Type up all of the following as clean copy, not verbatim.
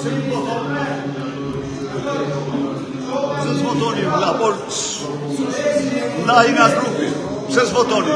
Se s'votoni, vla, por na i nga grupi, se s'votoni.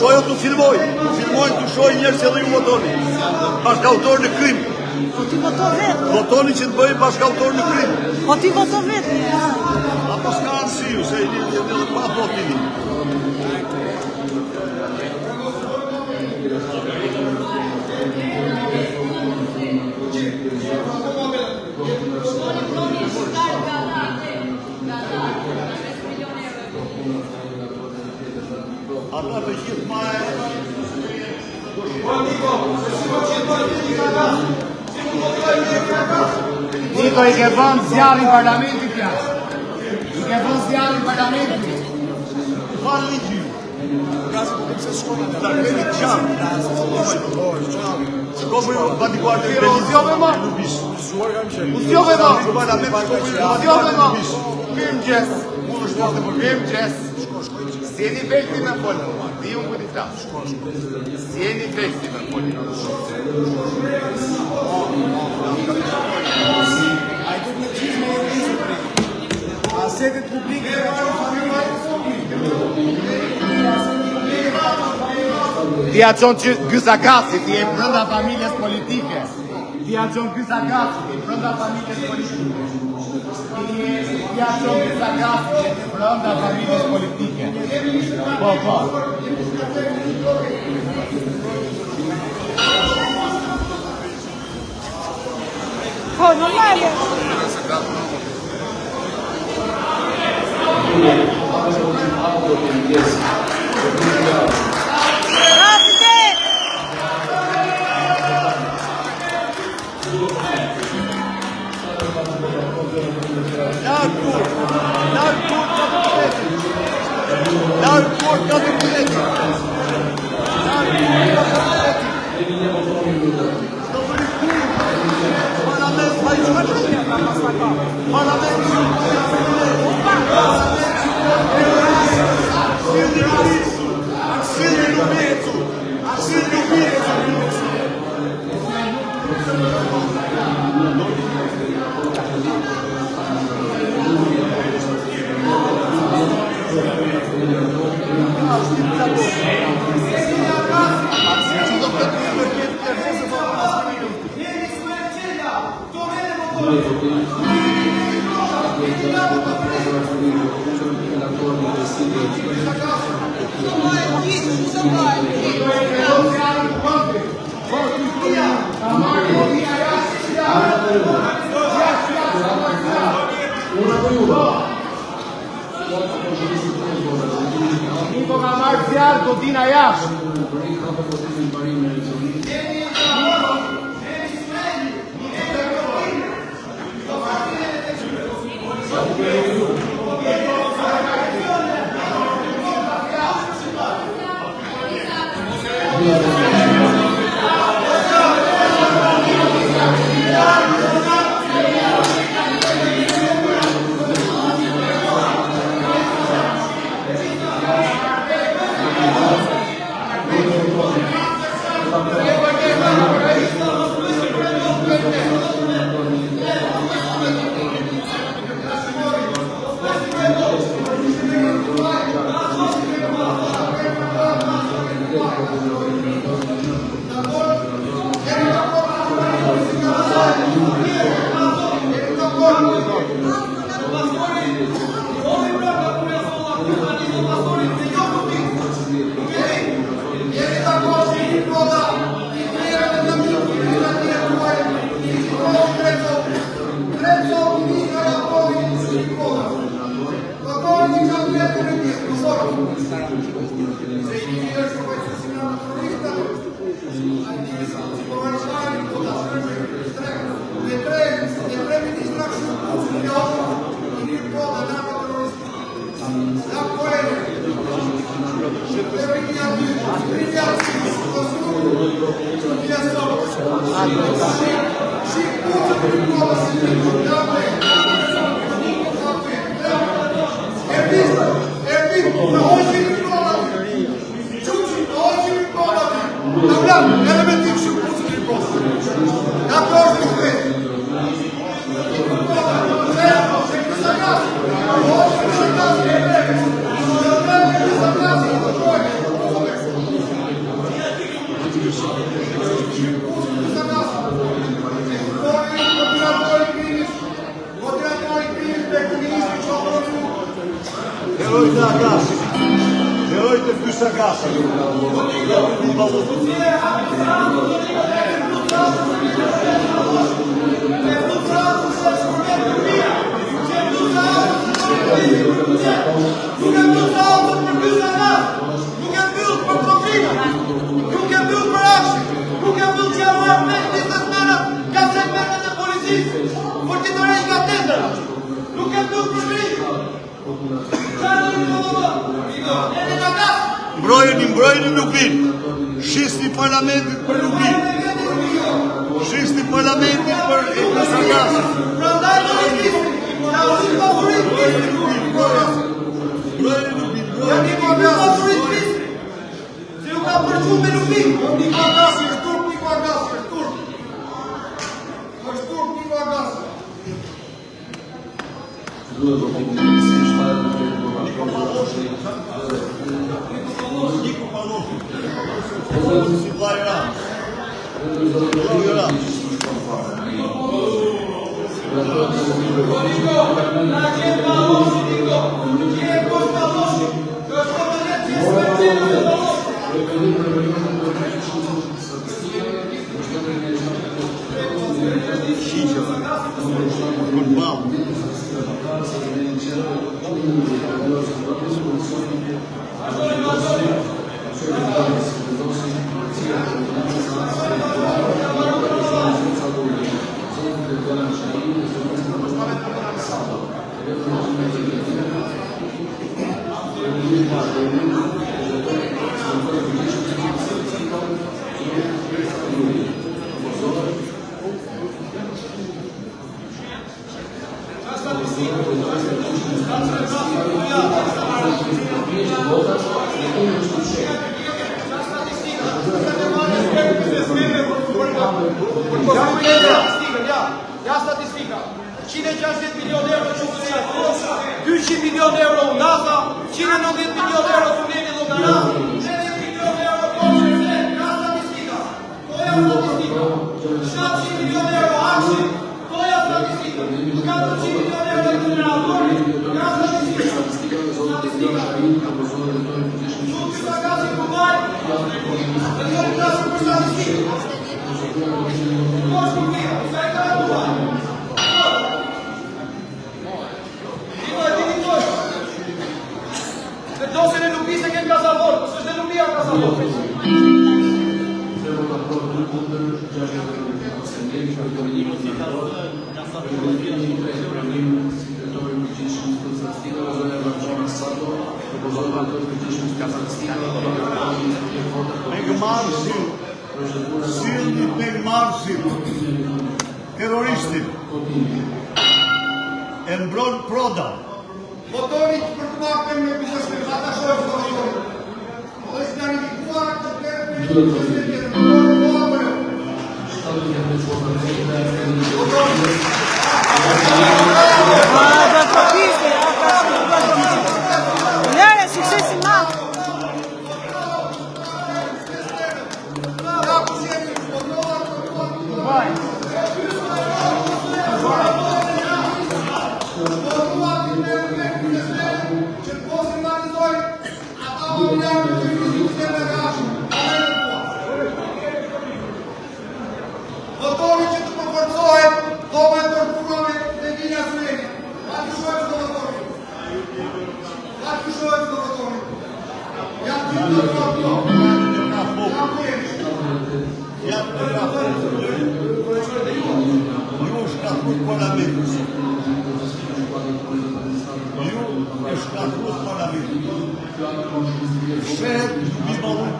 Qojo të filmojnë të shojnë njerë që edhe ju votoni. Bashkautor në krim. Po ti voto vetë. Votoni që të bëjnë bashkautor në krim. Po ti voto vetë. Apo s'ka arsiju, se i një edhe pa votini. Ata të gjithë ma e... Niko i ke bënë zjarrin parlamentit jashtë. I ke bënë zjarrin parlamentit. Falë një gjyë. Da kemi qamë. Shkomë ju bandikuar të Uzjove ma. Uzjove ma. Mirëmëngjes. Mirëmëngjes. Si jeni vekti me folë, di unë ku t'i flasë. Si jeni vekti me folë. A i këtë me qizme e njështë të A sedet publike e qënë Ti a qonë që Gysakasi, ti e brënda familjes politike. Ti a qonë Gysakasi, ti e brënda familjes politike. Ti a qonë Gysakasi, ti e brënda familjes politike. Po. Po, normale. Niko ka marrë zjarë do dina jashtë. Herojt e Agasit. Herojt e Fysh Agasit. Mbrojeni Lubin. Shisni parlamentit për Lubin. Shisni parlamentit për Fysh Agasit. Mbrojeni Lubin. Se nuk ka përgju me Lubin. Niko Agasi, është turp Niko Agasi, është turp. Është turp Niko Agasi. Niko Paloshi. Si vllai Ram. Ja statistika. 160 milion euro qëtësia, 200 milion euro NASA, 190 milion euro Tuneli Llogara, 90 milion euro Koqërse, ja statistika. Toja statistika. 700 milion euro Akshi, toja statistika. 400 milion euro generatori, ja statistika. Statistika. Fysh Agasi Kuvaj, dhe të klasë për statistika. Dosen e Lubi se kem Kasavor, s'është e Lubia Kasavor. Pejgambersin, silni pejgambersin, terroristin, e mbron Proda. Motorit për të makën me biznesmen, ata shojnë të motorit. Është planifikuar të tërë për një biznesmen, Lere, suksesi madh. motori që të përforcohet, do me përpunove dhe linja Zureni. Pa të shojtë të motori. Pa të shojtë të motori. Janë të të motori. Ju shkatrut parlamentin. Ju e shkatrut parlamentin. Shet Bibaluk.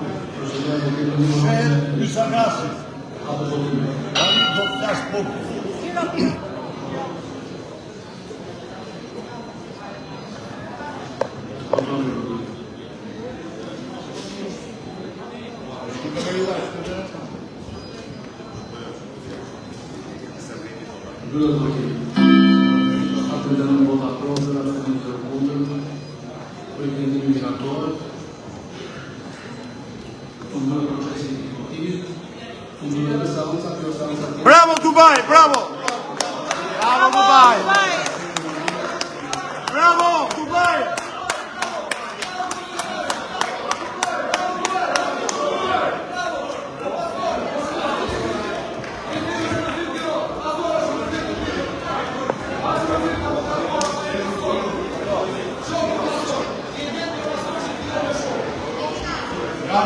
Shet Fysh Agasit. Tani do të flas popull. Mbyllët votimi. Apelon vota pro, zërat e kundër. Pretendimi mirator. Mbyllët procesi i votimit. Mbyllët seanca, kjo seanca. Bravo Dubai, bravo! Bravo Dubai!